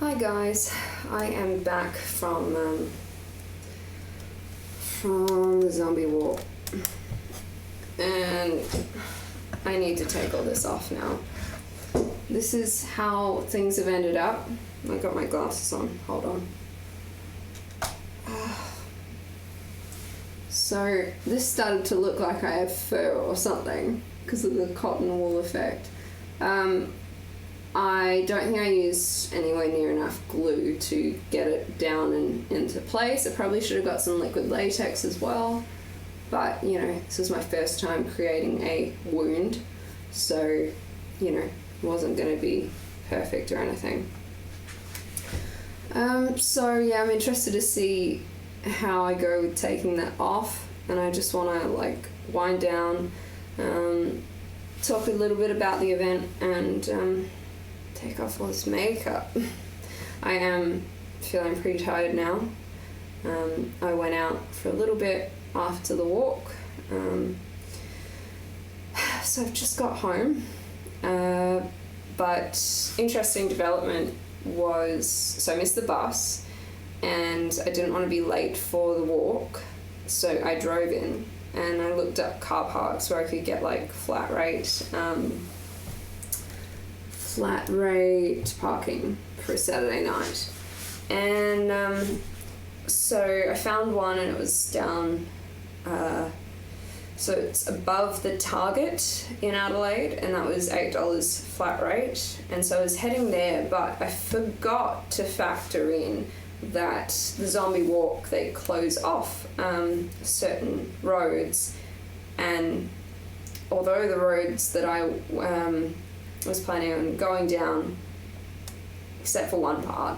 Hi guys, I am back from the zombie walk, and I need to take all this off now. This is how things have ended up. I got my glasses on, hold on. So this started to look like I have fur or something because of the cotton wool effect. I don't think I used anywhere near enough glue to get it down and into place. I probably should have got some liquid latex as well, but you know, this is my first time creating a wound, so you know, it wasn't going to be perfect or anything. So yeah, I'm interested to see how I go with taking that off, and I just want to like wind down, talk a little bit about the event, and take off all this makeup. I am feeling pretty tired now. I went out for a little bit after the walk, so I've just got home, but interesting development was, so I missed the bus and I didn't want to be late for the walk, so I drove in and I looked up car parks where I could get like flat rate parking for a Saturday night, and so I found one, and it was down, so it's above the Target in Adelaide, and that was $8 flat rate, and so I was heading there, but I forgot to factor in that the zombie walk, they close off certain roads, and although the roads that I was planning on going down, except for one part,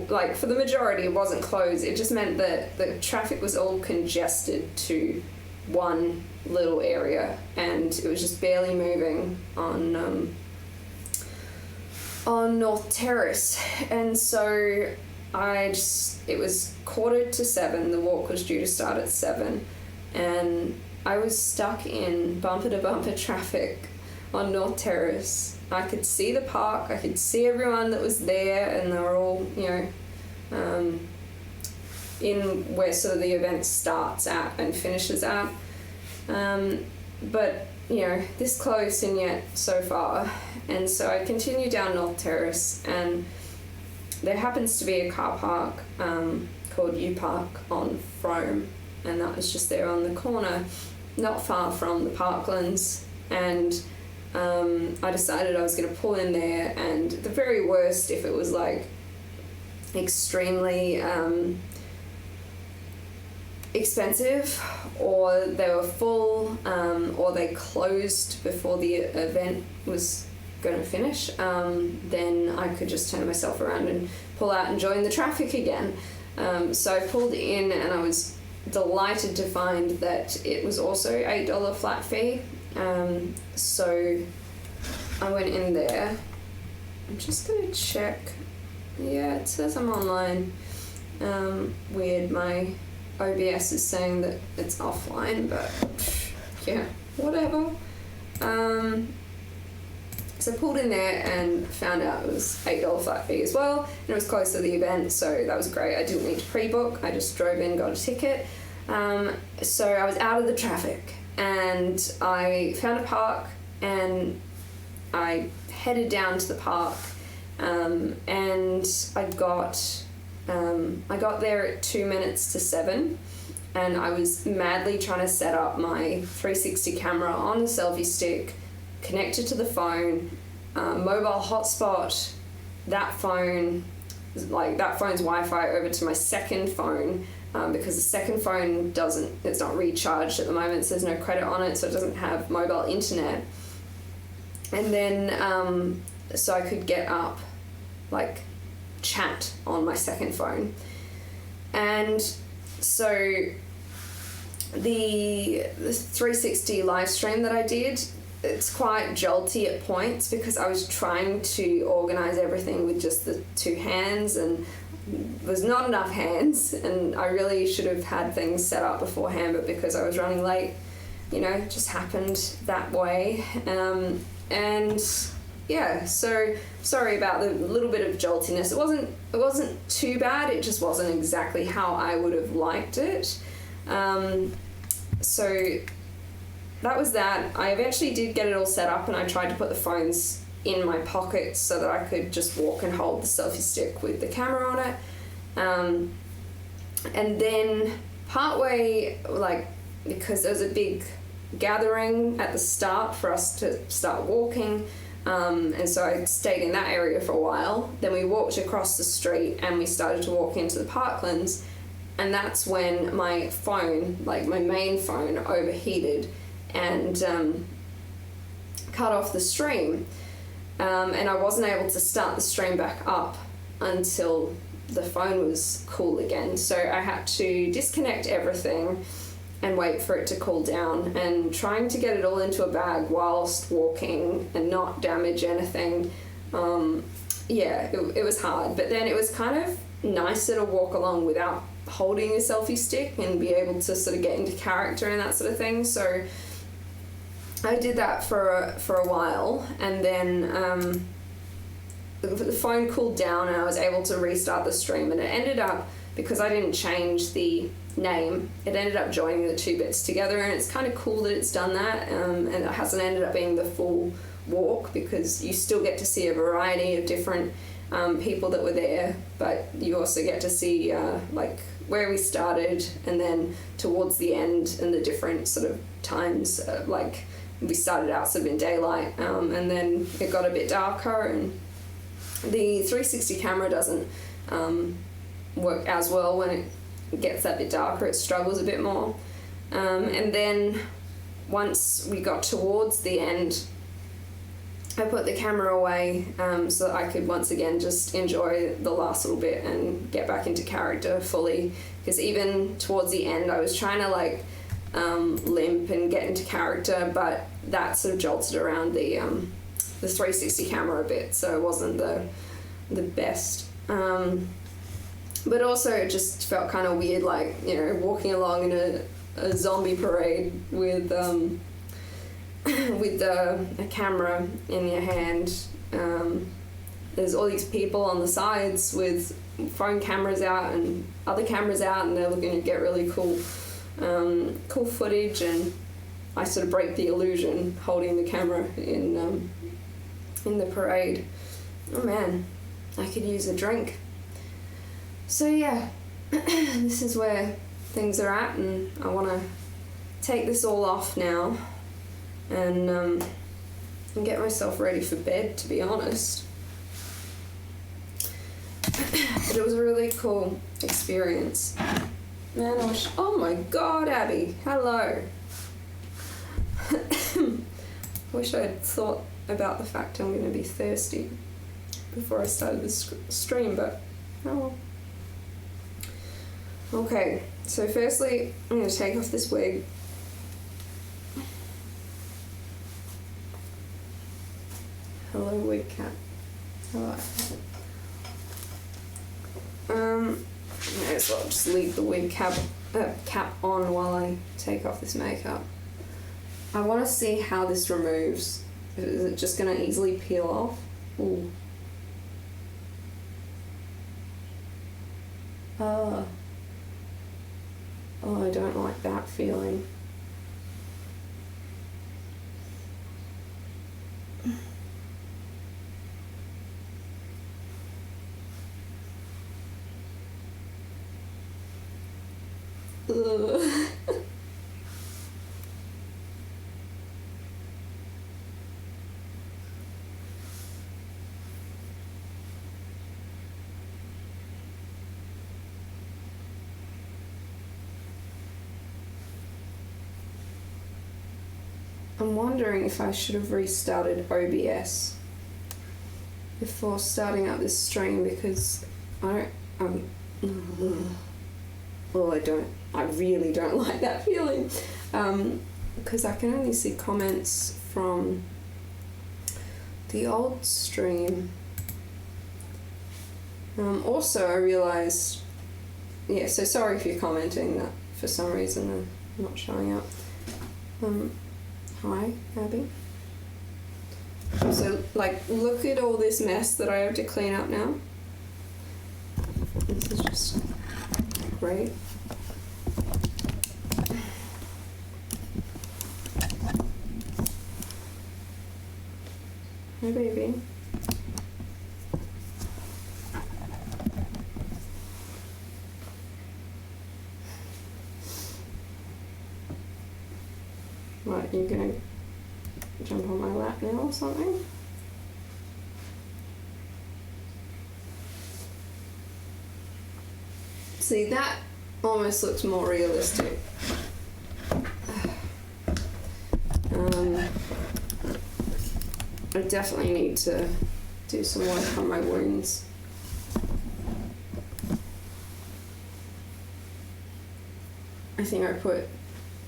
like for the majority it wasn't closed, it just meant that the traffic was all congested to one little area, and it was just barely moving on North Terrace. And so it was 7:15, the walk was due to start at 7, and I was stuck in bumper to bumper traffic on North Terrace. I could see the park, I could see everyone that was there, and they were all, you know, in where sort of the event starts at and finishes at. But, you know, this close and yet so far. And so I continued down North Terrace, and there happens to be a car park called U Park on Frome, and that was just there on the corner, not far from the Parklands, and I decided I was going to pull in there, and the very worst, if it was like extremely expensive, or they were full, or they closed before the event was going to finish, then I could just turn myself around and pull out and join the traffic again. So I pulled in, and I was delighted to find that it was also $8 flat fee. So I went in there. I'm just going to check. Yeah, it says I'm online. Weird, my OBS is saying that it's offline, but yeah, whatever. So I pulled in there and found out it was $8 flat fee as well, and it was close to the event, so that was great. I didn't need to pre-book, I just drove in, got a ticket. So I was out of the traffic, and I found a park, and I headed down to the park, and I got there at 2 minutes to 7, and I was madly trying to set up my 360 camera on the selfie stick, connected to the phone, mobile hotspot that phone's Wi-Fi over to my second phone, because the second phone it's not recharged at the moment, so there's no credit on it, so it doesn't have mobile internet. And then so I could get up, like, chat on my second phone. And so the 360 live stream that I did, it's quite jolty at points because I was trying to organize everything with just the two hands, and there's not enough hands, and I really should have had things set up beforehand, but because I was running late, you know, it just happened that way. And yeah, so sorry about the little bit of joltiness. It wasn't too bad. It just wasn't exactly how I would have liked it. So that was that. I eventually did get it all set up, and I tried to put the phones in my pockets so that I could just walk and hold the selfie stick with the camera on it. And then partway, like, because there was a big gathering at the start for us to start walking, and so I stayed in that area for a while. Then we walked across the street and we started to walk into the Parklands, and that's when my phone, like my main phone, overheated and cut off the stream, and I wasn't able to start the stream back up until the phone was cool again. So I had to disconnect everything and wait for it to cool down, and trying to get it all into a bag whilst walking and not damage anything. It was hard, but then it was kind of nicer to walk along without holding a selfie stick and be able to sort of get into character and that sort of thing. So I did that for a while, and then the phone cooled down and I was able to restart the stream, and it ended up, because I didn't change the name, it ended up joining the two bits together, and it's kind of cool that it's done that, and it hasn't ended up being the full walk, because you still get to see a variety of different people that were there, but you also get to see like where we started, and then towards the end and the different sort of times, like we started out sort of in daylight, and then it got a bit darker, and the 360 camera doesn't work as well when it gets that bit darker. It struggles a bit more, and then once we got towards the end, I put the camera away so that I could once again just enjoy the last little bit and get back into character fully, because even towards the end I was trying to like limp and get into character, but that sort of jolted around the 360 camera a bit, so it wasn't the best. But also it just felt kind of weird, like, you know, walking along in a zombie parade with a camera in your hand. There's all these people on the sides with phone cameras out and other cameras out, and they're looking to get really cool footage, and I sort of break the illusion holding the camera in the parade. Oh man, I could use a drink. So yeah, this is where things are at, and I want to take this all off now and get myself ready for bed, to be honest. But it was a really cool experience. Man, I wish... Oh my god, Abby, hello. I wish I had thought about the fact I'm going to be thirsty before I started this stream, but oh well. Okay, so firstly, I'm going to take off this wig. Hello, wig cat. Hello. May as well just leave the wig cap on while I take off this makeup. I want to see how this removes. Is it just going to easily peel off? Ooh. Oh, I don't like that feeling. Ugh. I'm wondering if I should have restarted OBS before starting up this stream, because I really don't like that feeling, because I can only see comments from the old stream. Also, I realised, yeah, so sorry if you're commenting that for some reason I'm not showing up. Hi, Abby. So, like, look at all this mess that I have to clean up now. This is just great. Hi, baby. What, you gonna jump on my lap now or something? See, that almost looks more realistic. I definitely need to do some work on my wounds. I think I put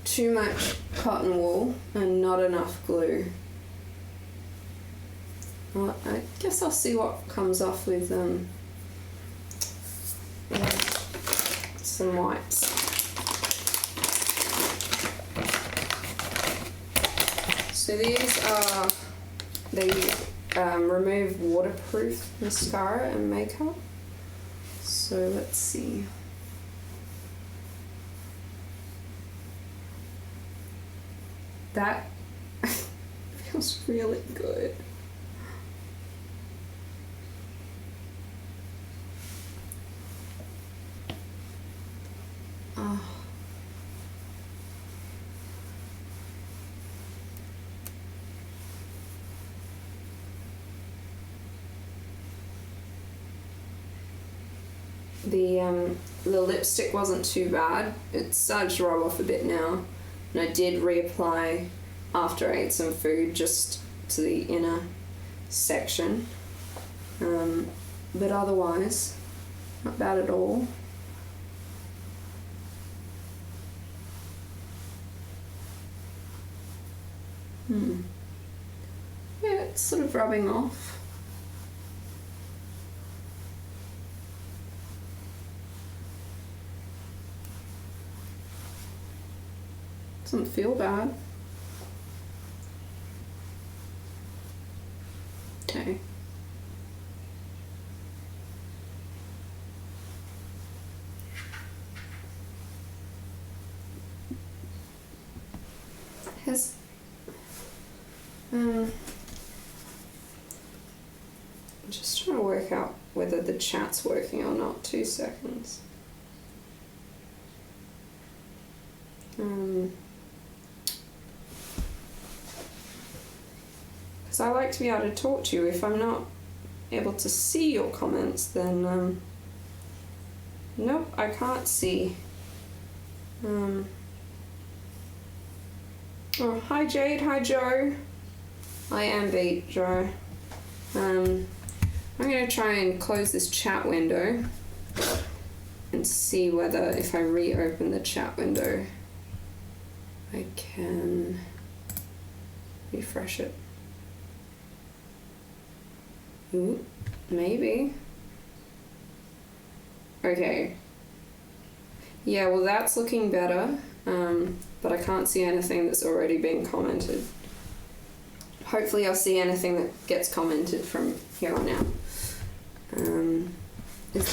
too much cotton wool and not enough glue. Well, I guess I'll see what comes off with some wipes. So these are the Remove Waterproof Mascara and Makeup. So let's see. That feels really good. Oh. The lipstick wasn't too bad. It started to rub off a bit now, and I did reapply after I ate some food just to the inner section, but otherwise not bad at all. Yeah, it's sort of rubbing off. Doesn't feel bad. Okay. I'm just trying to work out whether the chat's working or not. 2 seconds. Because I like to be able to talk to you. If I'm not able to see your comments, then nope, I can't see. Oh, hi Jade, hi Joe. I am beat, Joe. I'm going to try and close this chat window and see whether if I reopen the chat window I can refresh it. Ooh, maybe. Okay. Yeah, well that's looking better, but I can't see anything that's already been commented. Hopefully I'll see anything that gets commented from here on out. Is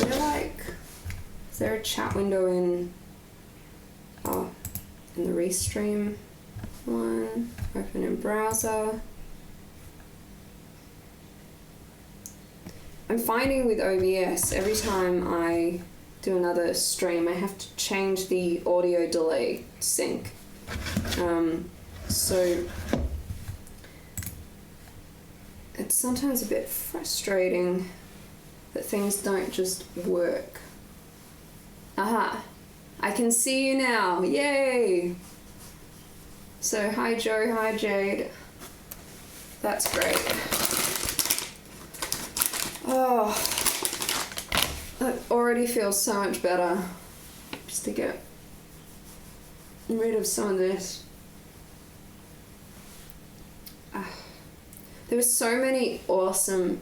there a chat window in the Restream one? Open in browser. I'm finding with OBS, every time I do another stream, I have to change the audio delay sync. So it's sometimes a bit frustrating that things don't just work. Aha, I can see you now, yay! So hi Joe, hi Jade. That's great. Oh, that already feels so much better just to get rid of some of this. There were so many awesome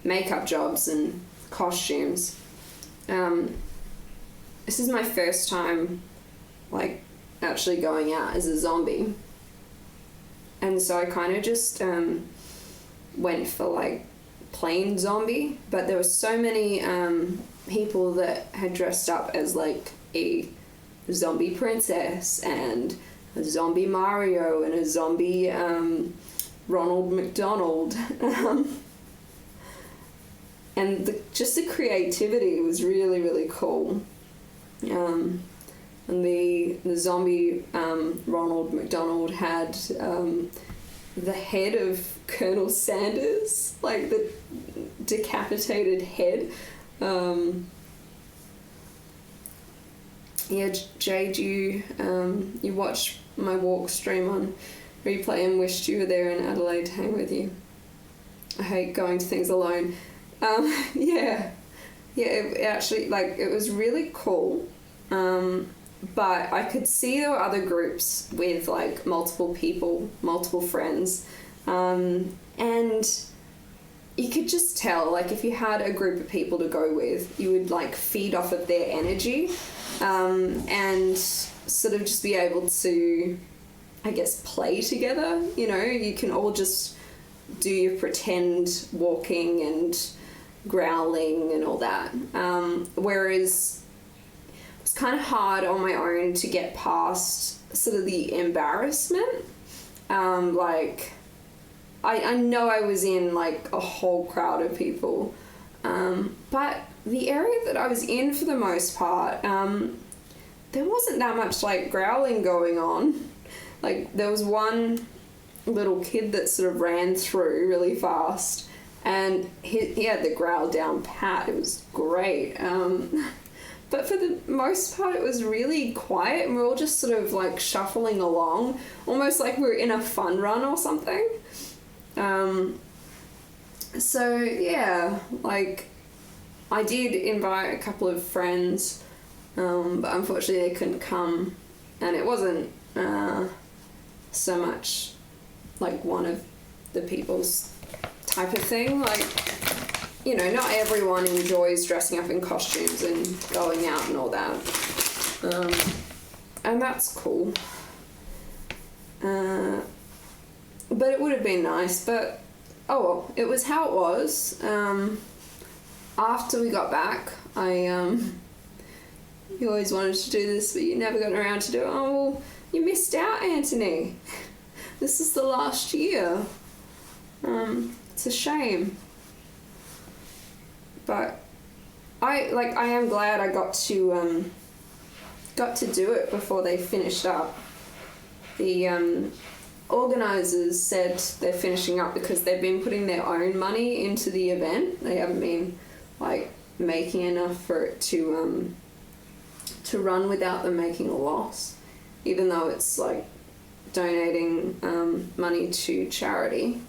makeup jobs and costumes. This is my first time like actually going out as a zombie. And so I kind of just went for like plain zombie, but there were so many people that had dressed up as like a zombie princess and a zombie Mario and a zombie Ronald McDonald. And just the creativity was really, really cool. And the zombie Ronald McDonald had the head of Colonel Sanders, like the decapitated head. Jade, you watched my walk stream on replay and wished you were there in Adelaide to hang with you. I hate going to things alone. It actually, like, it was really cool. But I could see there were other groups with like multiple people, multiple friends, and you could just tell, like, if you had a group of people to go with, you would like feed off of their energy, and sort of just be able to, I guess, play together. You know, you can all just do your pretend walking and growling and all that. Whereas it's kind of hard on my own to get past sort of the embarrassment. Like, I know I was in like a whole crowd of people, but the area that I was in for the most part, there wasn't that much like growling going on. Like, there was one little kid that sort of ran through really fast, and he had the growl down pat. It was great. But for the most part, it was really quiet, and we're all just sort of like shuffling along, almost like we're in a fun run or something. So yeah, like, I did invite a couple of friends, but unfortunately they couldn't come, and it wasn't so much like one of the people's type of thing. Like, you know, not everyone enjoys dressing up in costumes and going out and all that. And that's cool. But it would have been nice, but oh well, it was how it was. After we got back, you always wanted to do this, but you never got around to do it. Oh, well, you missed out, Anthony. This is the last year. It's a shame. But I am glad I got to do it before they finished up. The organisers said they're finishing up because they've been putting their own money into the event. They haven't been like making enough for it to run without them making a loss, even though it's like donating money to charity.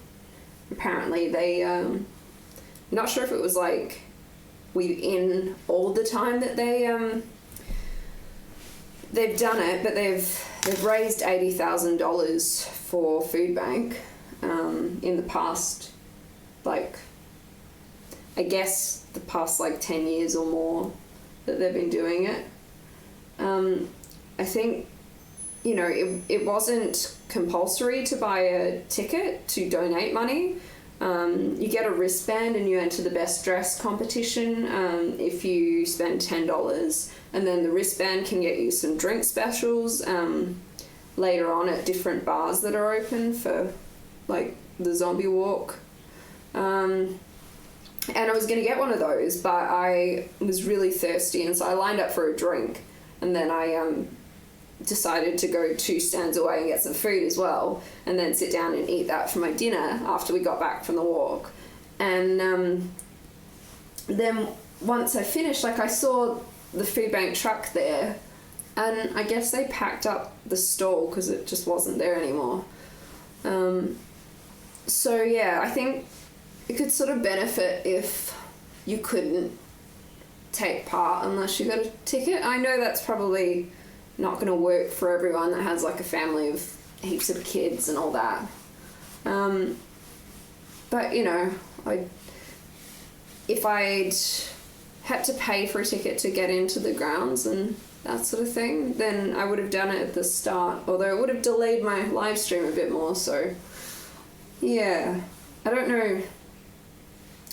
Apparently they not sure if it was like within all the time that they've done it, but they've raised $80,000 for Food Bank in the past, like, I guess the past like 10 years or more that they've been doing it. I think, you know, it wasn't compulsory to buy a ticket to donate money. You get a wristband and you enter the best dress competition if you spend $10, and then the wristband can get you some drink specials later on at different bars that are open for like the zombie walk. And I was going to get one of those, but I was really thirsty, and so I lined up for a drink, and then I decided to go 2 stands away and get some food as well, and then sit down and eat that for my dinner after we got back from the walk. And then once I finished, like, I saw the Food Bank truck there, and I guess they packed up the stall because it just wasn't there anymore. So yeah, I think it could sort of benefit if you couldn't take part unless you got a ticket. I know that's probably not going to work for everyone that has like a family of heaps of kids and all that. But you know, if I'd had to pay for a ticket to get into the grounds, and that sort of thing, then I would have done it at the start, although it would have delayed my live stream a bit more, so yeah, I don't know.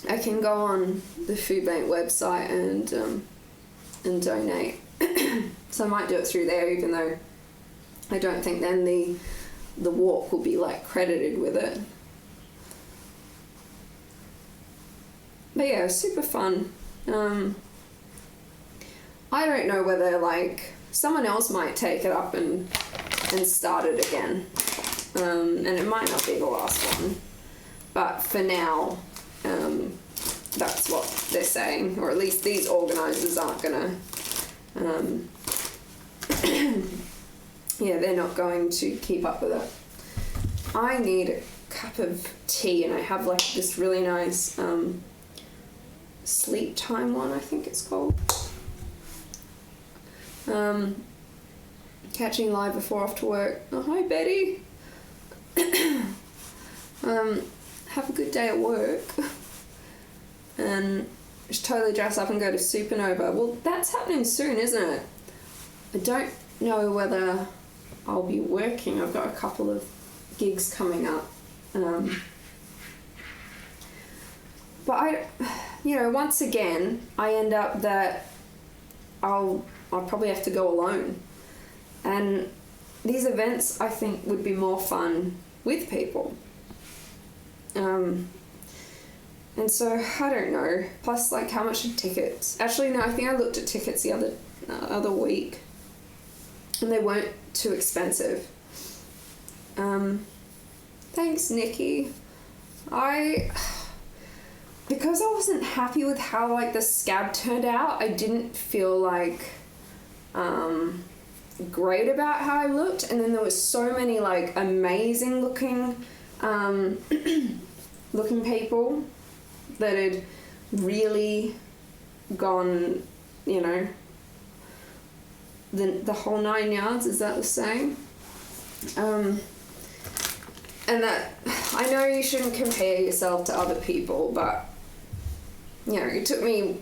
I can go on the Food Bank website and donate. So I might do it through there, even though I don't think then the walk will be like credited with it. But yeah, super fun. I don't know whether like someone else might take it up and start it again. And it might not be the last one. But for now, that's what they're saying, or at least these organisers aren't gonna, yeah, they're not going to keep up with it. I need a cup of tea, and I have like this really nice sleep time one, I think it's called. Catching live before off to work. Oh, hi Betty. Have a good day at work. And just totally dress up and go to Supernova. Well, that's happening soon, isn't it? I don't know whether I'll be working. I've got a couple of gigs coming up. But once again, I end up that I'll probably have to go alone. And these events, I think, would be more fun with people. And so, I don't know. Plus, like, how much are tickets? Actually, no, I think I looked at tickets the other week, and they weren't too expensive. Thanks, Nikki. Because I wasn't happy with how, like, the scab turned out, I didn't feel, like, great about how I looked. And then there was so many, like, amazing looking people that had really gone, the whole 9 yards, is that the saying? And that, I know you shouldn't compare yourself to other people, but, it took me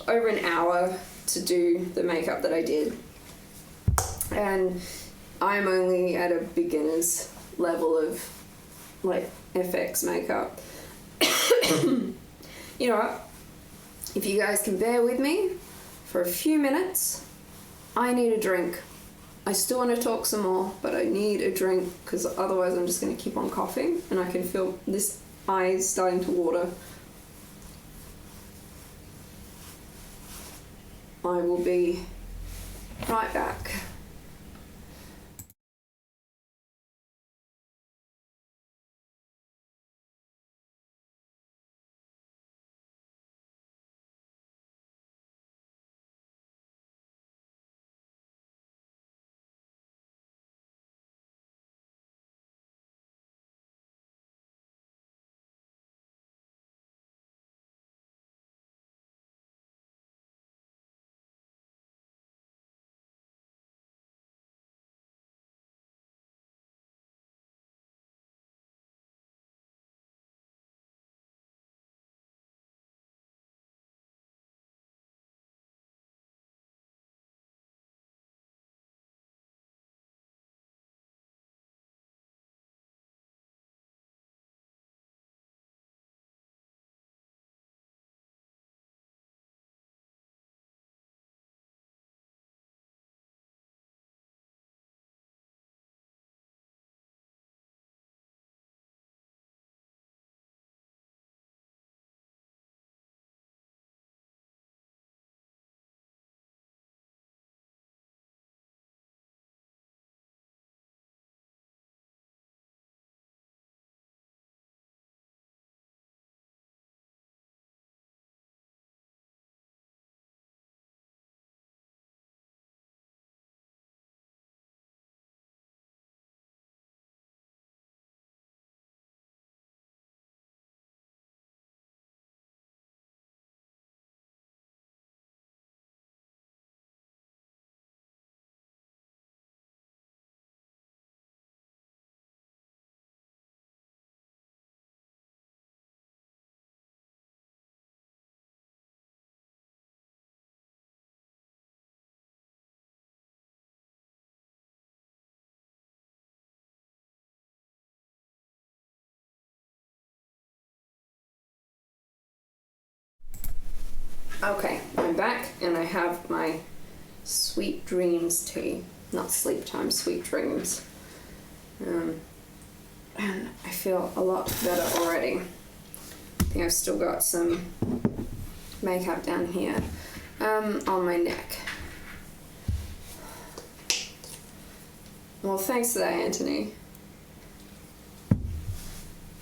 over an hour to do the makeup that I did. And I'm only at a beginner's level of, like, FX makeup. You know what? If you guys can bear with me for a few minutes, I need a drink. I still want to talk some more, but I need a drink because otherwise I'm just going to keep on coughing, and I can feel this eye starting to water. I will be right back. Okay, I'm back and I have my Sweet Dreams tea. Not sleep time, sweet dreams. And I feel a lot better already. I think I've still got some makeup down here on my neck. Well, thanks for that, Anthony.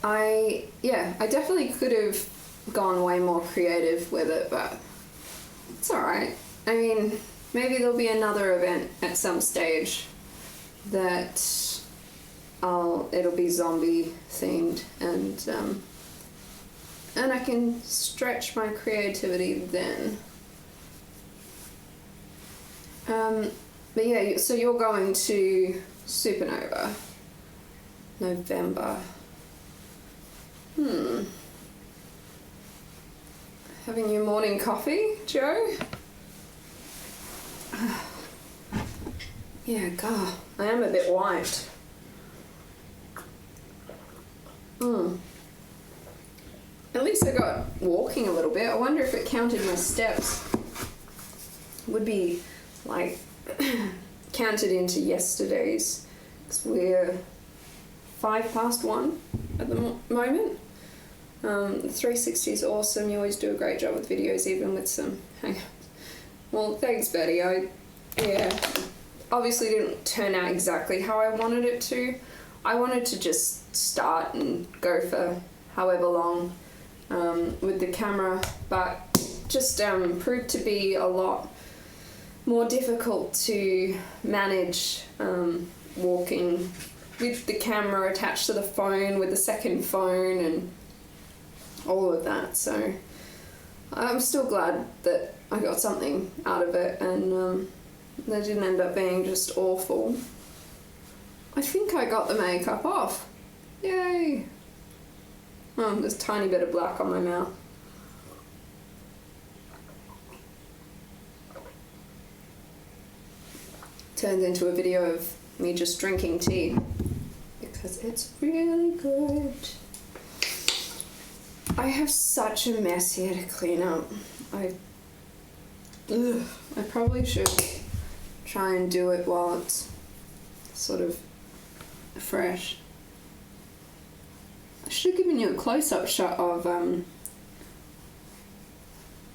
I definitely could have gone way more creative with it, but it's alright. I mean, maybe there'll be another event at some stage that it'll be zombie themed, and I can stretch my creativity then. But yeah, so you're going to Supernova November. Having your morning coffee, Joe? Yeah, God, I am a bit wiped. At least I got walking a little bit. I wonder if it counted my steps. Would be like counted into yesterday's, because we're 1:05 at the moment. 360 is awesome. You always do a great job with videos, even with some hang-ups. Well, thanks, Betty. Obviously didn't turn out exactly how I wanted it to. I wanted to just start and go for however long with the camera, but just proved to be a lot more difficult to manage walking with the camera attached to the phone, with the second phone and all of that. So I'm still glad that I got something out of it, and they didn't end up being just awful. I think I got the makeup off. Yay! Oh, there's a tiny bit of black on my mouth. Turns into a video of me just drinking tea because it's really good. I have such a mess here to clean up. I probably should try and do it while it's sort of fresh. I should have given you a close-up shot of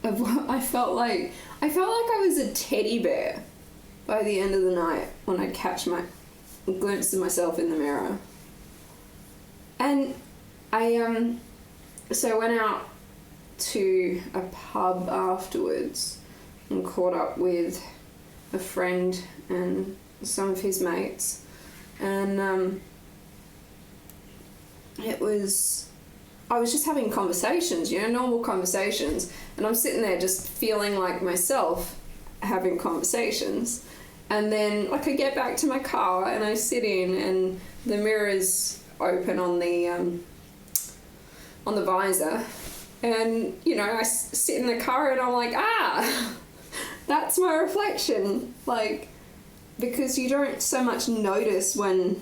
what I felt like. I felt like I was a teddy bear by the end of the night when I'd catch my glimpse of myself in the mirror. And so I went out to a pub afterwards and caught up with a friend and some of his mates, and I was just having conversations, normal conversations, and I'm sitting there just feeling like myself having conversations. And then I get back to my car and I sit in, and the mirror's open on the visor, and I sit in the car and I'm like, that's my reflection. Because you don't so much notice when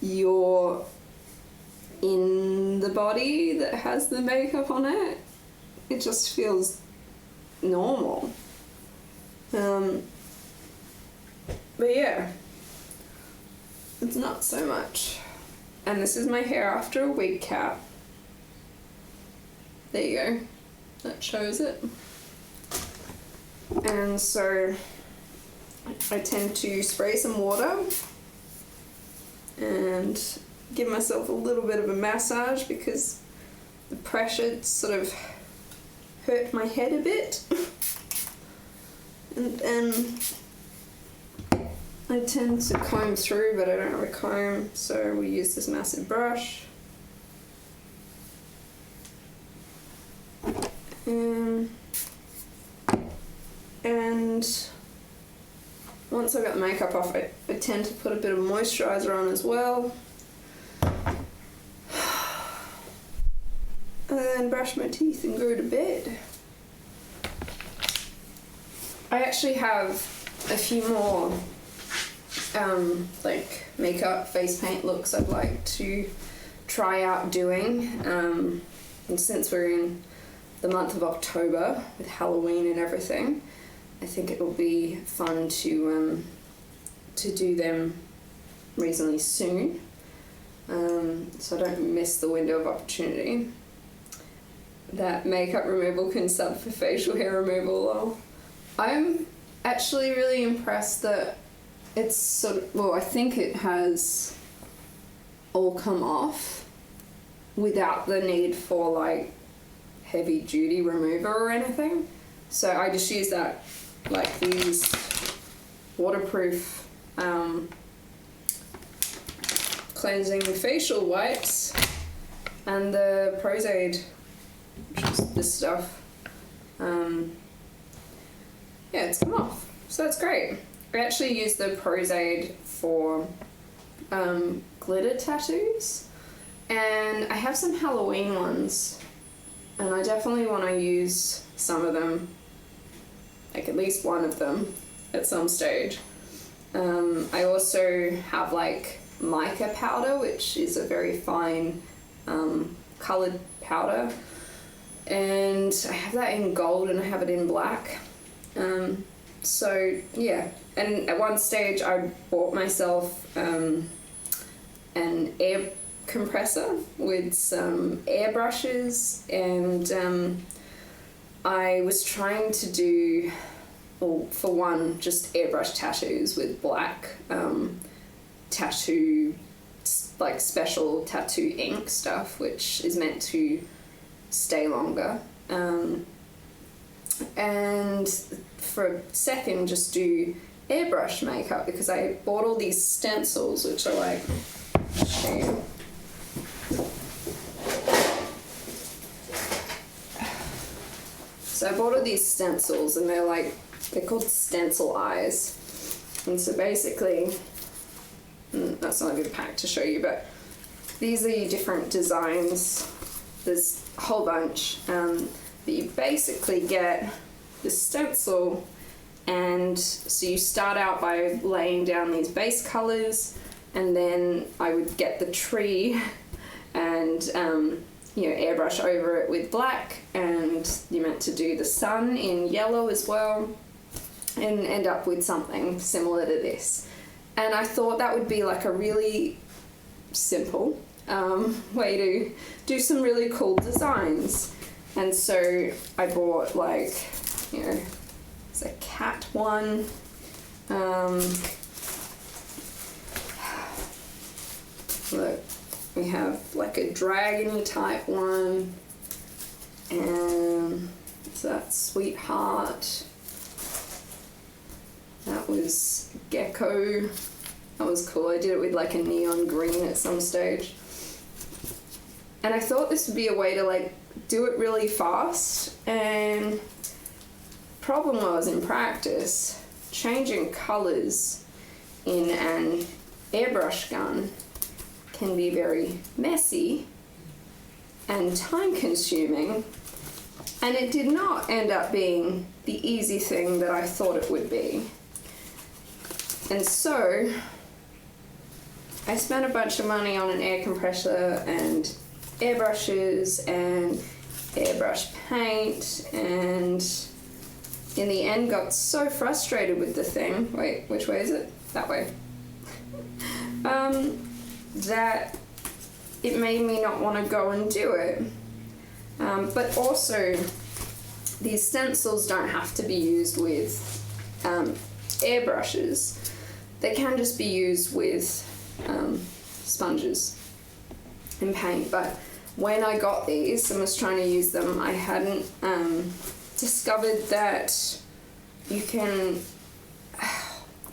you're in the body that has the makeup on it. It just feels normal. But yeah, it's not so much. And this is my hair after a wig cap. There you go. That shows it. And so I tend to spray some water and give myself a little bit of a massage because the pressure sort of hurt my head a bit. And I tend to comb through, but I don't have a comb, so we use this massive brush. And once I got the makeup off, I tend to put a bit of moisturiser on as well. And then brush my teeth and go to bed. I actually have a few more makeup, face paint looks I'd like to try out doing. And since we're in the month of October with Halloween and everything. I think it will be fun to do them reasonably soon, so I don't miss the window of opportunity. That makeup removal can sub for facial hair removal. Lol. I'm actually really impressed that it's sort of, well, I think it has all come off without the need for like heavy duty remover or anything. So I just use that, like these waterproof cleansing facial wipes and the Pros-Aid, which is this stuff. Yeah, it's come off, so that's great. I actually use the Pros-Aid for glitter tattoos, and I have some Halloween ones, and I definitely want to use some of them, like at least one of them at some stage. I also have like mica powder, which is a very fine coloured powder, and I have that in gold and I have it in black. So yeah, and at one stage I bought myself an air compressor with some airbrushes, and I was trying to do, well, for one, just airbrush tattoos with black tattoo, like special tattoo ink stuff, which is meant to stay longer. And for a second, just do airbrush makeup, because I bought all these stencils, which are like, so I bought all these stencils, and they're called stencil eyes. And so basically, that's not a good pack to show you, but these are your different designs. There's a whole bunch. But you basically get the stencil, and so you start out by laying down these base colors, and then I would get the tree and airbrush over it with black, and you're meant to do the sun in yellow as well, and end up with something similar to this. And I thought that would be like a really simple way to do some really cool designs. And so I bought it's a cat one. Look, we have like a dragony type one, and so that's Sweetheart. That was Gecko. That was cool. I did it with like a neon green at some stage. And I thought this would be a way to like do it really fast, and problem was, in practice, changing colors in an airbrush gun can be very messy and time consuming, and it did not end up being the easy thing that I thought it would be. And so I spent a bunch of money on an air compressor and airbrushes and airbrush paint, and in the end got so frustrated with the thing, wait, which way is it? That way. That it made me not want to go and do it. But also, these stencils don't have to be used with airbrushes. They can just be used with sponges and paint. But when I got these and was trying to use them, I hadn't discovered that you can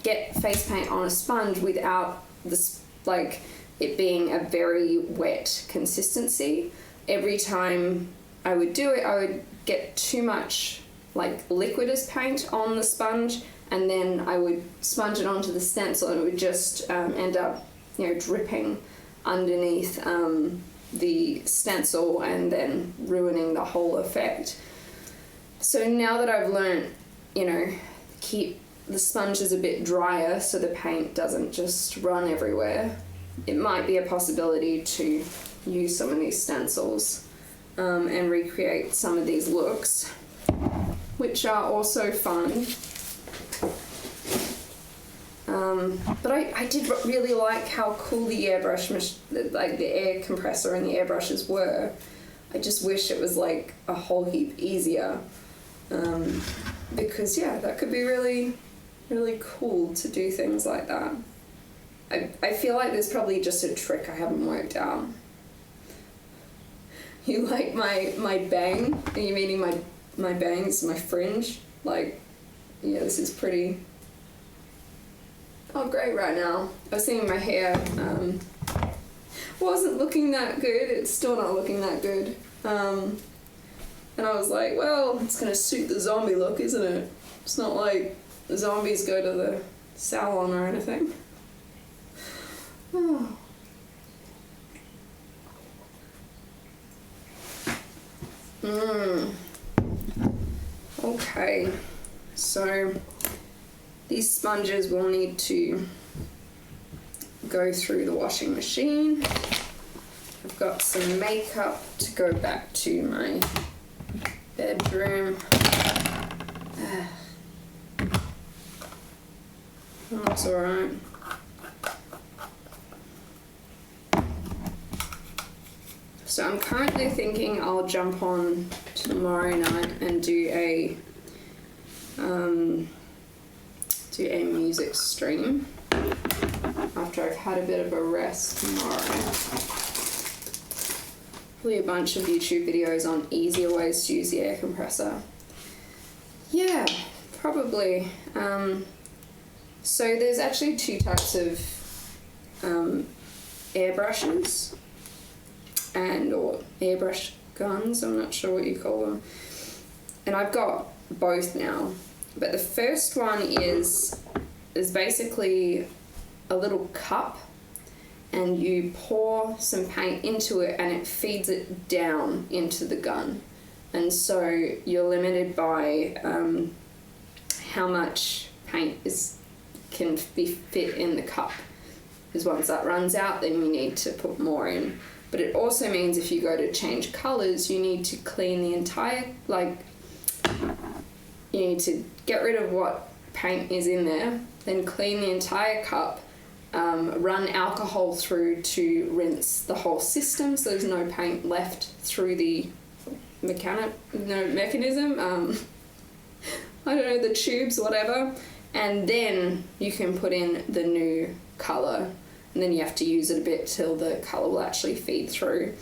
get face paint on a sponge without it being a very wet consistency. Every time I would do it, I would get too much like liquid as paint on the sponge, and then I would sponge it onto the stencil, and it would just end up dripping underneath the stencil and then ruining the whole effect. So now that I've learnt, keep the sponges a bit drier so the paint doesn't just run everywhere, it might be a possibility to use some of these stencils and recreate some of these looks, which are also fun. But I did really like how cool the airbrush, like the air compressor and the airbrushes were. I just wish it was like a whole heap easier, because yeah, that could be really, really cool to do things like that. I feel like there's probably just a trick I haven't worked out. You like my bang? Are you meaning my bangs, my fringe? Like, yeah, this is pretty... Oh, great right now. I was thinking my hair wasn't looking that good. It's still not looking that good. And I was like, well, it's going to suit the zombie look, isn't it? It's not like the zombies go to the salon or anything. Oh. Okay, so these sponges will need to go through the washing machine. I've got some makeup to go back to my bedroom. That's alright. So I'm currently thinking I'll jump on tomorrow night and do a music stream after I've had a bit of a rest tomorrow. Probably a bunch of YouTube videos on easier ways to use the air compressor. Yeah, probably. So there's actually two types of airbrushes or airbrush guns, I'm not sure what you call them. And I've got both now. But the first one is basically a little cup, and you pour some paint into it and it feeds it down into the gun. And so you're limited by how much paint can be fit in the cup. Because once that runs out, then you need to put more in. But it also means if you go to change colours, you need to clean the entire, you need to get rid of what paint is in there, then clean the entire cup, run alcohol through to rinse the whole system so there's no paint left through the mechanism, I don't know, the tubes, whatever, and then you can put in the new colour, and then you have to use it a bit till the colour will actually feed through.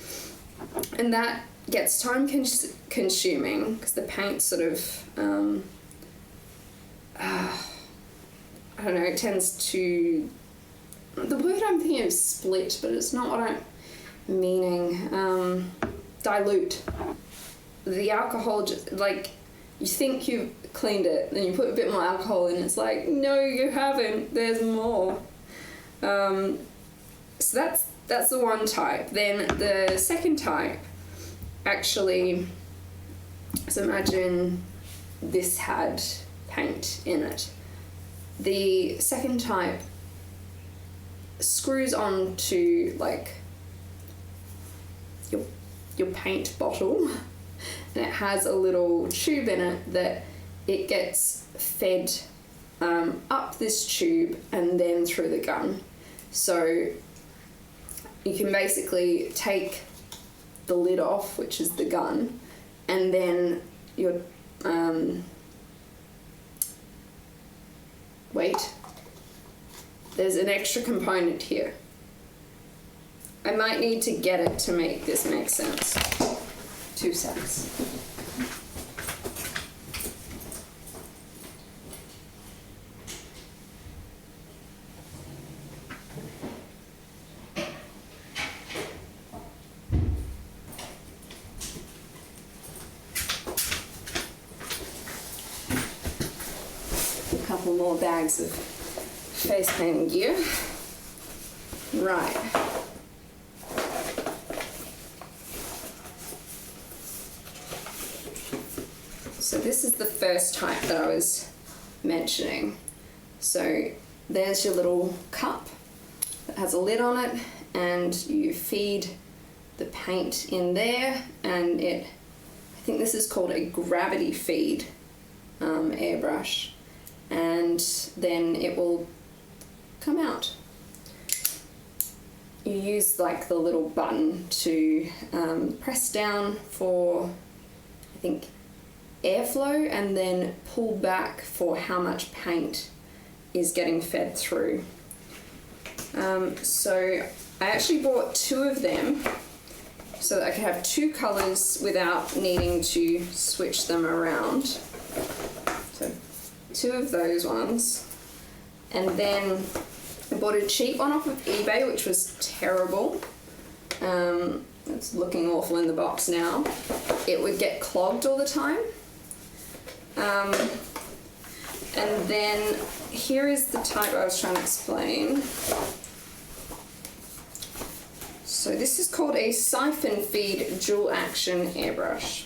And that gets time consuming because the paint sort of, I don't know, it tends to, the word I'm thinking of is split, but it's not what I'm meaning, dilute. The alcohol, just, like, you think you've cleaned it, then you put a bit more alcohol in, it's like, no, you haven't, there's more. So that's the one type. Then the second type, actually, so imagine this had paint in it. The second type screws onto like your paint bottle, and it has a little tube in it that it gets fed up this tube and then through the gun. So you can basically take the lid off, which is the gun, and then your wait, there's an extra component here. I might need to get it to make this make sense. 2 seconds. A couple more bags of face painting gear. Right. So this is the first type that I was mentioning. So there's your little cup that has a lid on it, and you feed the paint in there, and I think this is called a gravity feed airbrush, and then it will come out. You use like the little button to press down for, I think, airflow, and then pull back for how much paint is getting fed through. So I actually bought 2 of them so that I could have 2 colours without needing to switch them around. So 2 of those ones. And then I bought a cheap one off of eBay, which was terrible. It's looking awful in the box now. It would get clogged all the time. And then here is the type I was trying to explain. So this is called a siphon feed dual action airbrush.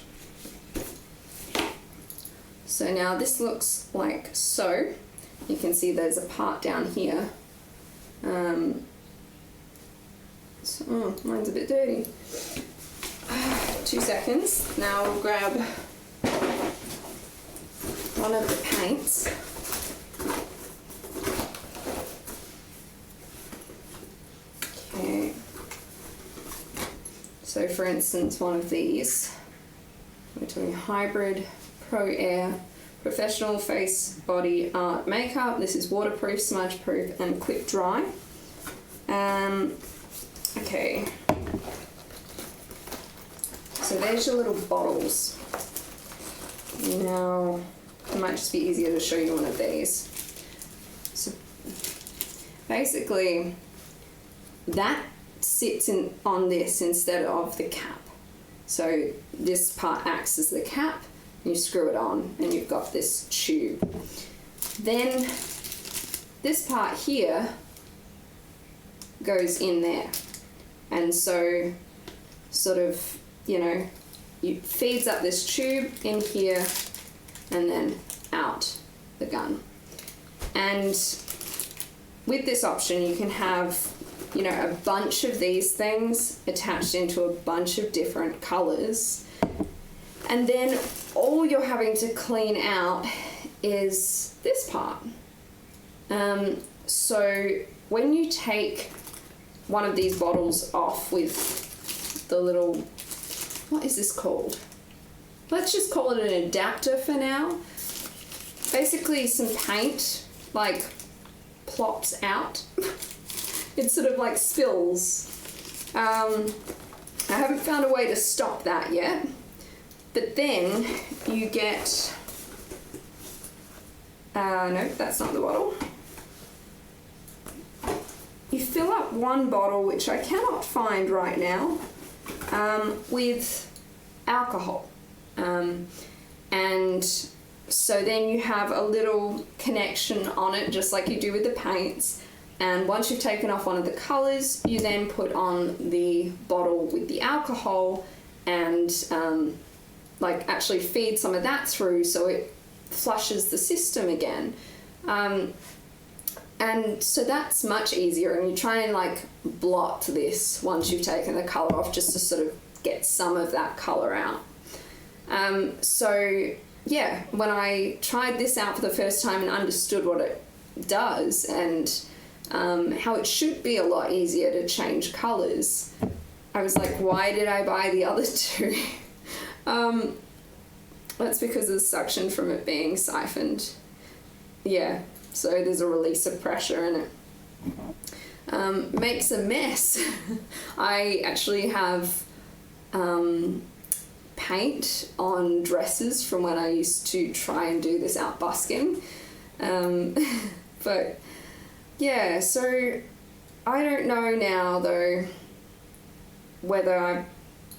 So now this looks like so. You can see there's a part down here. Mine's a bit dirty. 2 seconds. Now we'll grab one of the paints. Okay. So for instance, one of these, we're doing Hybrid Pro Air Professional Face Body Art Makeup. This is waterproof, smudge proof, and quick dry. Okay. So there's your little bottles. Now, it might just be easier to show you one of these. So basically, that sits on this instead of the cap. So this part acts as the cap, you screw it on, and you've got this tube. Then this part here goes in there, and so sort of, you know, it feeds up this tube in here and then out the gun. And with this option you can have, you know, a bunch of these things attached into a bunch of different colors, and then all you're having to clean out is this part. So when you take one of these bottles off with the little, what is this called? Let's just call it an adapter for now. Basically some paint like plops out. It sort of like spills. I haven't found a way to stop that yet. But then you get, no, that's not the bottle. You fill up one bottle, which I cannot find right now, with alcohol. And so then you have a little connection on it, just like you do with the paints. And once you've taken off one of the colors, you then put on the bottle with the alcohol and like actually feed some of that through so it flushes the system again. And so that's much easier, and you try and like blot this once you've taken the color off, just to sort of get some of that color out. So yeah, when I tried this out for the first time and understood what it does and how it should be a lot easier to change colors, I was like, why did I buy the other two? That's because of the suction from it being siphoned. Yeah, so there's a release of pressure in it. Makes a mess. I actually have paint on dresses from when I used to try and do this out busking. But yeah, so I don't know now though whether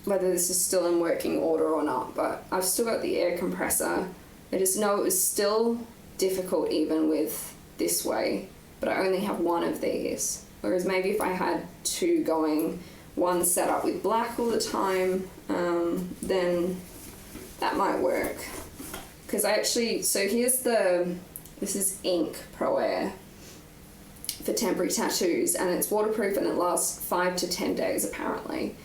this is still in working order or not, but I've still got the air compressor. I just know it was still difficult even with this way, but I only have one of these. Whereas maybe if I had two going, one set up with black all the time, then that might work. Because I actually, so here's this is Ink Pro Air for temporary tattoos, and it's waterproof and it lasts 5 to 10 days apparently.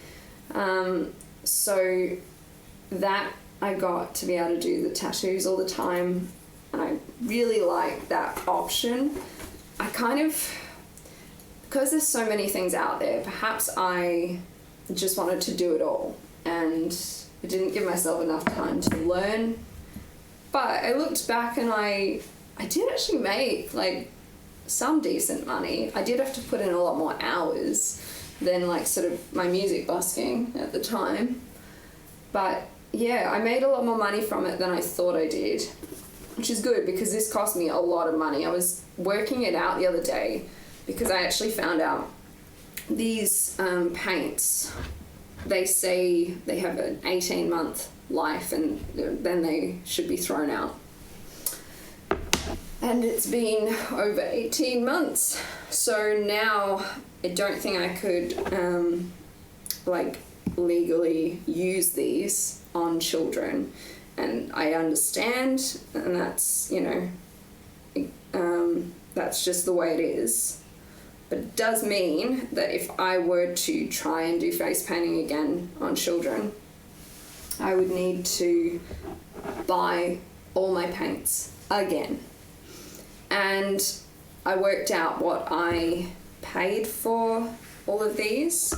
So that I got to be able to do the tattoos all the time, and I really like that option. I kind of, because there's so many things out there, perhaps I just wanted to do it all, and I didn't give myself enough time to learn. But I looked back and I did actually make like some decent money. I did have to put in a lot more hours than like sort of my music busking at the time. But yeah, I made a lot more money from it than I thought I did, which is good because this cost me a lot of money. I was working it out the other day because I actually found out these paints, they say they have an 18-month life and then they should be thrown out. And it's been over 18 months. So now I don't think I could like legally use these on children. And I understand, and that's, you know, that's just the way it is. But it does mean that if I were to try and do face painting again on children, I would need to buy all my paints again. And I worked out what I paid for all of these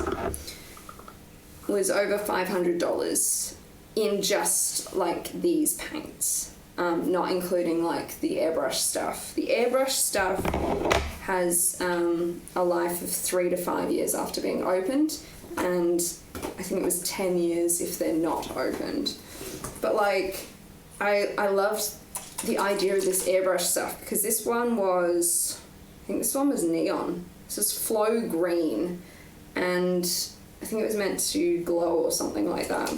was over $500 in just like these paints, not including like the airbrush stuff. The airbrush stuff has a life of 3 to 5 years after being opened, and I think it was 10 years if they're not opened. But like, I loved the idea of this airbrush stuff because this one was, I think this one was neon. This was flow green, and I think it was meant to glow or something like that.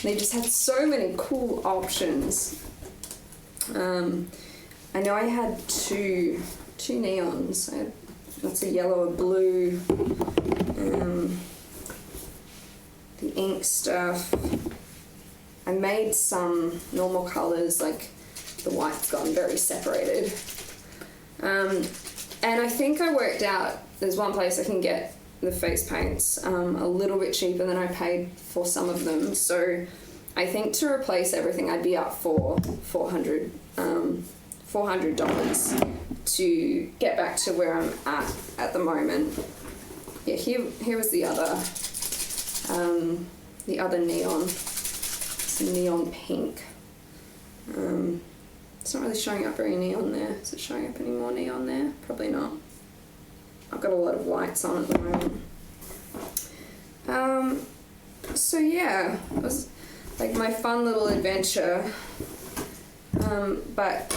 They just had so many cool options. I know I had two neons. That's a yellow, a blue, the ink stuff. I made some normal colours, like the white's gotten very separated. And I think I worked out there's one place I can get the face paints a little bit cheaper than I paid for some of them. So I think to replace everything I'd be up for $400 to get back to where I'm at the moment. Yeah, here was the other neon. It's a neon pink. It's not really showing up very neon there. Is it showing up any more neon there? Probably not. I've got a lot of whites on at the moment. So yeah, it was like my fun little adventure. But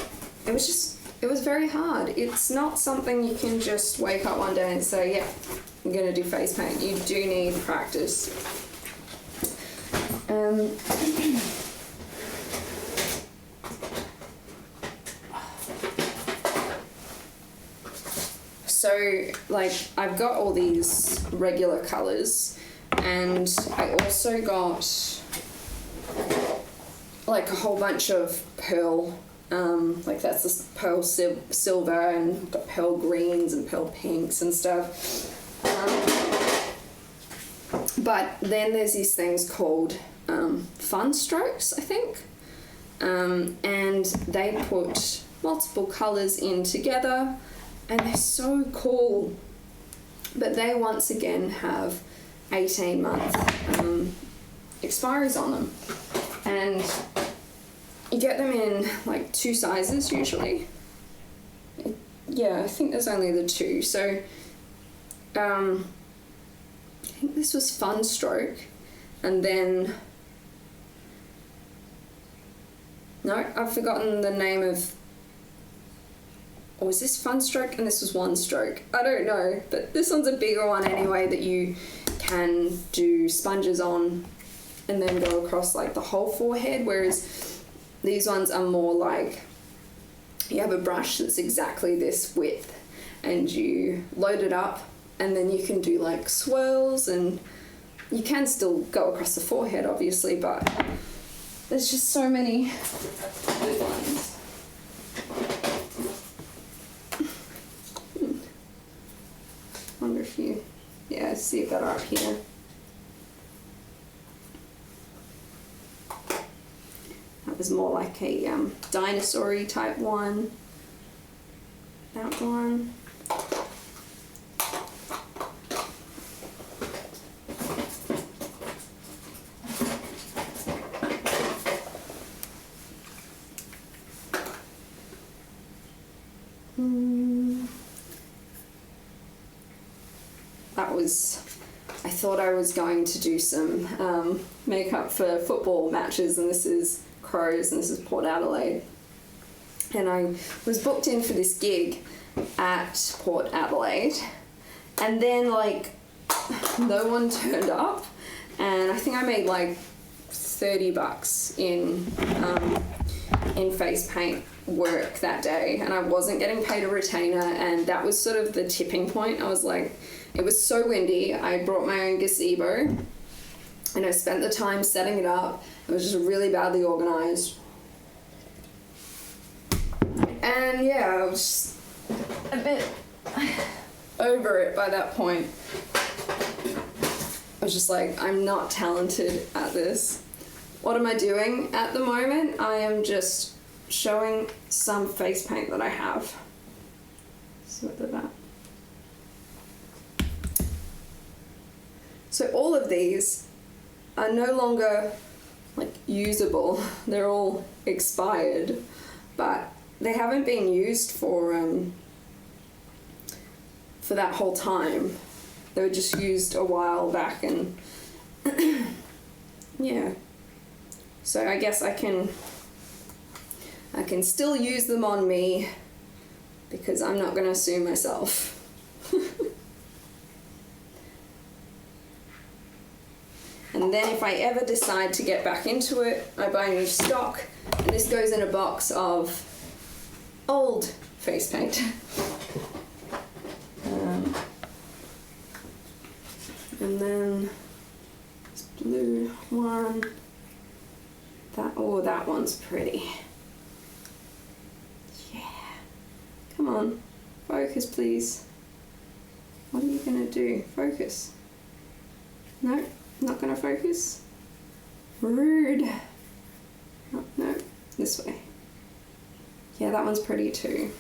it was very hard. It's not something you can just wake up one day and say, yeah, I'm gonna do face paint. You do need practice. So, like, I've got all these regular colours, and I also got, like, a whole bunch of pearl, like that's this pearl silver, and got pearl greens and pearl pinks and stuff. But then there's these things called fun strokes, I think, and they put multiple colours in together. And they're so cool, but they once again have 18-month expiries on them, and you get them in like 2 sizes usually. Yeah, I think there's only the 2. So I think this was Fun Stroke, and then no, I've forgotten the name of. Or was this Fun Stroke and this was One Stroke? I don't know, but this one's a bigger one anyway that you can do sponges on and then go across like the whole forehead, whereas these ones are more like you have a brush that's exactly this width and you load it up and then you can do like swirls, and you can still go across the forehead obviously, but there's just so many good ones. Wonder if you, yeah, see it better up here. That was more like a dinosaur-y type one. That one. That was, I thought I was going to do some makeup for football matches, and this is Crows and this is Port Adelaide. And I was booked in for this gig at Port Adelaide, and then like no one turned up, and I think I made like $30 in face paint work that day, and I wasn't getting paid a retainer, and that was sort of the tipping point. I was like, it was so windy. I brought my own gazebo and I spent the time setting it up. It was just really badly organized. And yeah, I was just a bit over it by that point. I was just like, I'm not talented at this. What am I doing at the moment? I am just showing some face paint that I have. So look at that. So all of these are no longer like usable. They're all expired, but they haven't been used for that whole time. They were just used a while back, and yeah. So I guess I can still use them on me because I'm not going to sue myself. And then if I ever decide to get back into it, I buy new stock, and this goes in a box of old face paint. And then this blue one. That one's pretty. Yeah. Come on, focus please. What are you gonna do? Focus. No. Not gonna focus? Rude. Oh, no, this way. Yeah, that one's pretty too.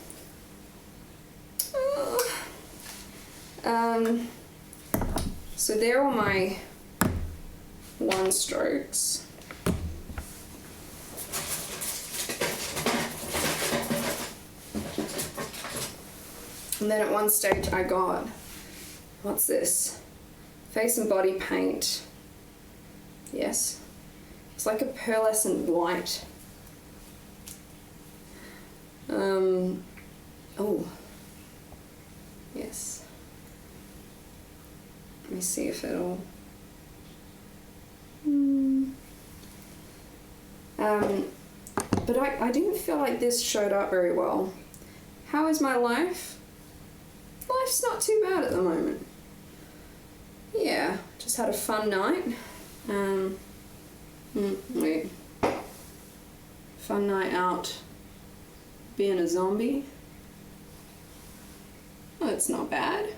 So there are my one strokes. And then at one stage I got, what's this? Face and body paint. Yes. It's like a pearlescent white. Oh. Yes. Let me see if it'll... But I didn't feel like this showed up very well. How is my life? Life's not too bad at the moment. Yeah, just had a fun night. Wait. Fun night out being a zombie. Oh, it's not bad.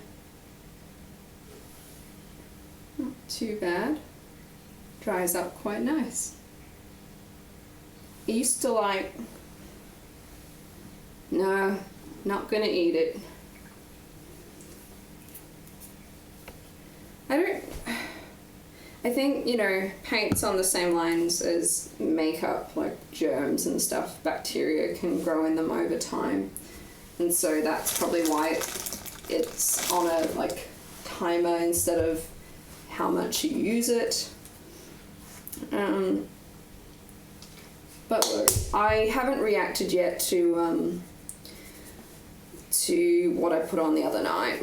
Not too bad. Dries up quite nice. I used to like, no, not gonna eat it. I think, you know, paint's on the same lines as makeup, like germs and stuff. Bacteria can grow in them over time. And so that's probably why it's on a, like, timer instead of how much you use it. But look, I haven't reacted yet to what I put on the other night.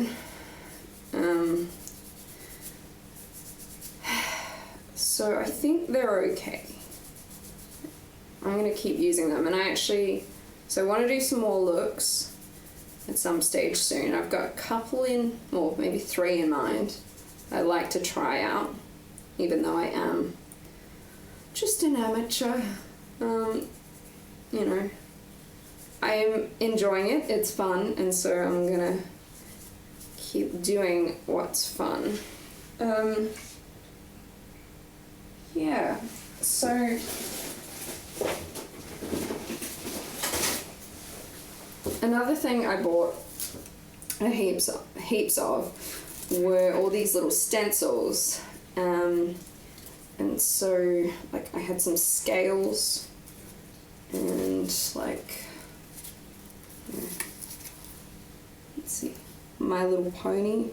So I think they're okay. I'm gonna keep using them, and I want to do some more looks at some stage soon. I've got a couple in, or maybe 3 in mind I'd like to try out, even though I am just an amateur. You know, I'm enjoying it, it's fun, and so I'm gonna keep doing what's fun. Yeah, so Another thing I bought heaps of were all these little stencils. And so, like, I had some scales and, like, let's see, My Little Pony.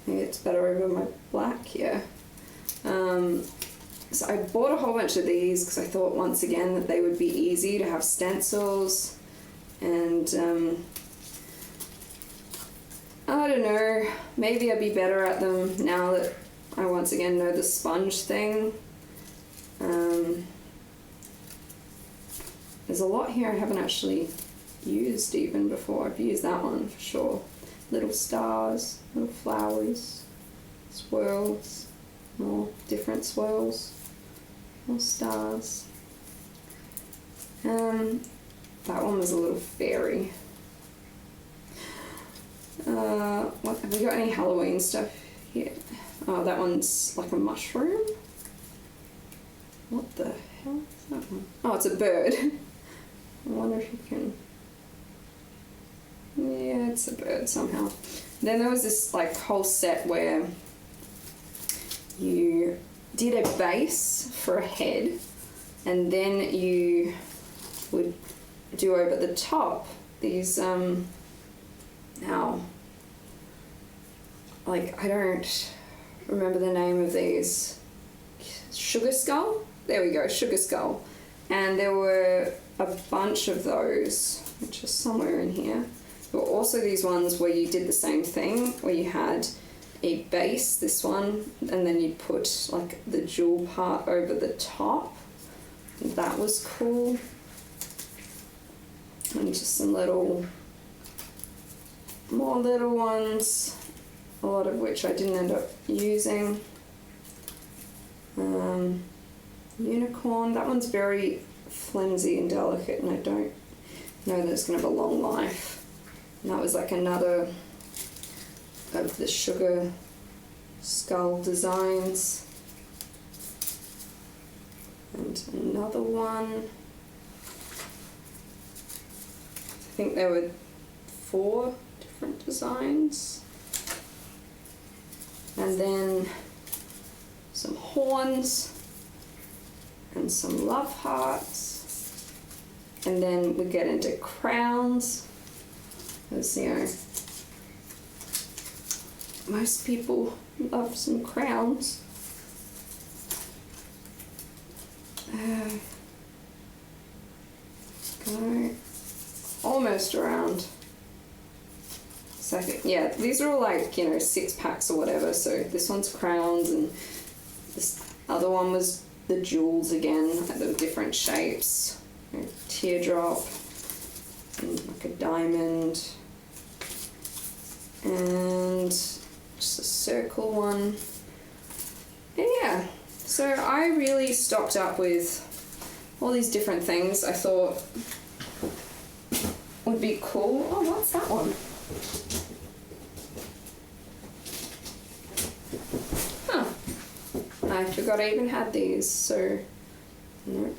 Maybe it's better over my black, yeah. So I bought a whole bunch of these because I thought, once again, that they would be easy to have stencils. And, I don't know, maybe I'd be better at them now that I once again know the sponge thing. There's a lot here I haven't actually used even before. I've used that one for sure. Little stars, little flowers, swirls, more different swirls, more stars. That one was a little fairy. What, have we got any Halloween stuff here? Oh, that one's like a mushroom. What the hell is that one? Oh, it's a bird. I wonder if you can... Yeah, it's a bird somehow. Then there was this like whole set where you did a base for a head, and then you would do over the top these now, like, I don't remember the name of these. Sugar Skull? There we go, Sugar Skull. And there were a bunch of those, which is somewhere in here. There were also these ones where you did the same thing, where you had a base, this one, and then you put like the jewel part over the top. That was cool. And just some more little ones, a lot of which I didn't end up using. Unicorn, that one's very flimsy and delicate, and I don't know that it's going to have a long life. And that was like another of the Sugar Skull designs. And another one. I think there were 4 different designs. And then some horns and some love hearts. And then we get into crowns. As you know, most people love some crowns. Go almost around. Second, yeah, these are all like, 6 packs or whatever. So this one's crowns, and this other one was the jewels again, like the different shapes. Teardrop, and like a diamond, and just a circle one. And yeah, so I really stocked up with all these different things I thought would be cool. Oh, what's that one? Huh. I forgot I even had these, so... Nope.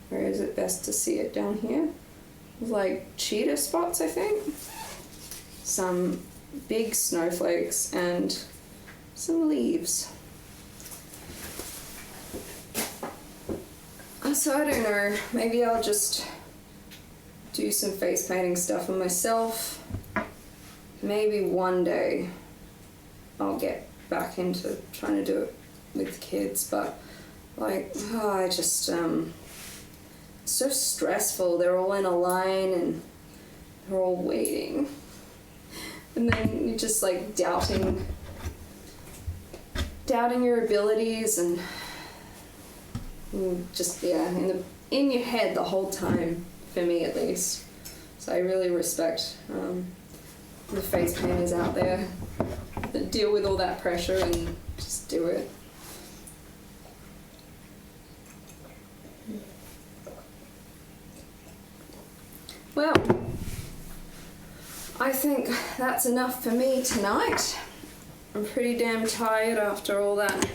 Where is it best to see it? Down here? Like cheetah spots, I think. Some big snowflakes and some leaves. So I don't know, maybe I'll just do some face painting stuff on myself. Maybe one day I'll get back into trying to do it with kids, but like, I just, it's so stressful. They're all in a line and they're all waiting. And then you're just like doubting your abilities, and just, yeah, in your head the whole time, for me at least. So I really respect the face painters out there that deal with all that pressure and just do it. Well, I think that's enough for me tonight. I'm pretty damn tired after all that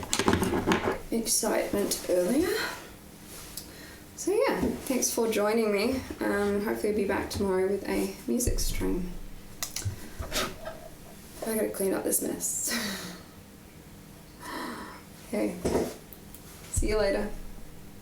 excitement earlier. So yeah, thanks for joining me. Hopefully I'll be back tomorrow with a music stream. I gotta clean up this mess. Okay, see you later.